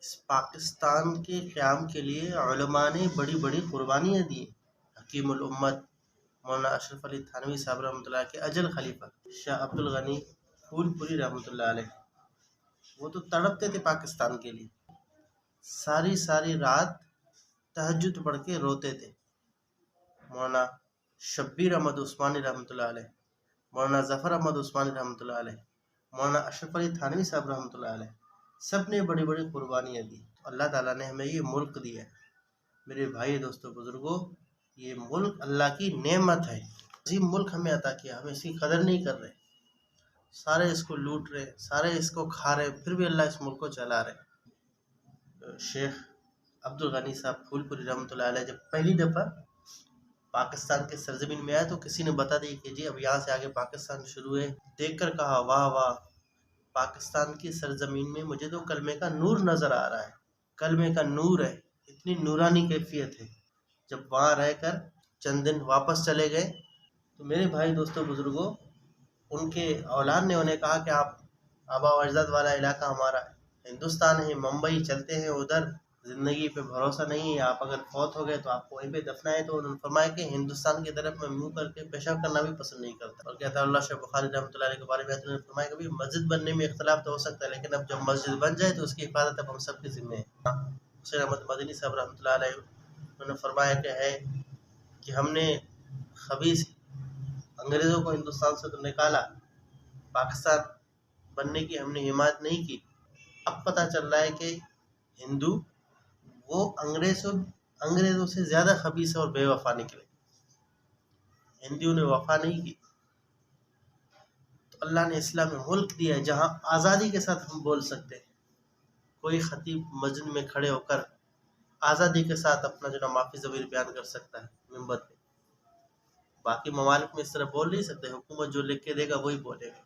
اس پاکستان کے قیام کے لیے علماء نے بڑی بڑی قربانیاں دی. حکیم الامت مولانا اشرف علی تھانوی صاحب رحمۃ اللہ کے اجل خلیفہ شاہ عبد الغنی پھول پوری رحمۃ اللہ علیہ، وہ تو تڑپتے تھے پاکستان کے لیے، ساری ساری رات تہجد پڑھ کے روتے تھے. مولانا شبیر احمد عثمانی رحمۃ اللہ علیہ، مولانا ظفر احمد عثمانی رحمۃ اللہ علیہ، مولانا اشرف علی تھانوی صاحب رحمۃ اللہ علیہ، سب نے بڑی بڑی قربانیاں دی. اللہ تعالیٰ نے ہمیں یہ ملک دیا ہے. میرے بھائی دوستوں بزرگوں، یہ ملک اللہ کی نعمت ہے، عظیم ملک ہمیں عطا کیا، ہم اس کی قدر نہیں کر رہے. سارے اس کو لوٹ رہے، سارے اس کو کھا رہے، پھر بھی اللہ اس ملک کو چلا رہے. شیخ عبد الغنی صاحب پھول پوری رحمۃ اللہ علیہ جب پہلی دفعہ پاکستان کے سرزمین میں آئے تو کسی نے بتا دی کہ جی اب یہاں سے آگے پاکستان شروع ہے. دیکھ کر کہا واہ واہ، پاکستان کی سرزمین میں مجھے تو کلمے کا نور نظر آ رہا ہے، کلمے کا نور ہے، اتنی نورانی کیفیت ہے. جب وہاں رہ کر چند دن واپس چلے گئے تو میرے بھائی دوستوں بزرگوں، ان کے اولاد نے انہیں کہا کہ آپ آبا و اجداد والا علاقہ ہمارا ہندوستان ہے، ممبئی چلتے ہیں، ادھر زندگی پہ بھروسہ نہیں ہے، آپ اگر فوت ہو گئے تو آپ کو وہیں پہ دفنائیں. تو انہوں نے فرمایا کہ ہندوستان کی طرف میں منہ کر کے پیشاب کرنا بھی پسند نہیں کرتا. اور کہتا اللہ شاہ بخاری رحمۃ اللہ علیہ کے بارے میں انہوں نے فرمایا کہ مسجد بننے میں اختلاف تو ہو سکتا ہے، لیکن اب جب مسجد بن جائے تو اس کی حفاظت اب ہم سب کے ذمہ ہے. حسین احمد مدنی صاحب رحمۃ اللہ علیہ انہوں نے فرمایا کہ ہے کہ ہم نے خبیث انگریزوں کو ہندوستان سے تو نکالا، پاکستان بننے کی ہم نے حمایت نہیں کی. اب پتہ چل رہا ہے کہ ہندو وہ انگریزوں سے زیادہ خبیث اور بے وفا نکلے، ہندوؤں نے وفا نہیں کی. تو اللہ نے اسلامی ملک دیا ہے جہاں آزادی کے ساتھ ہم بول سکتے ہیں. کوئی خطیب مسجد میں کھڑے ہو کر آزادی کے ساتھ اپنا جو معافی ضمیر بیان کر سکتا ہے منبر پہ. باقی ممالک میں اس طرح بول نہیں سکتے، حکومت جو لکھ کے دے گا وہی بولے گا.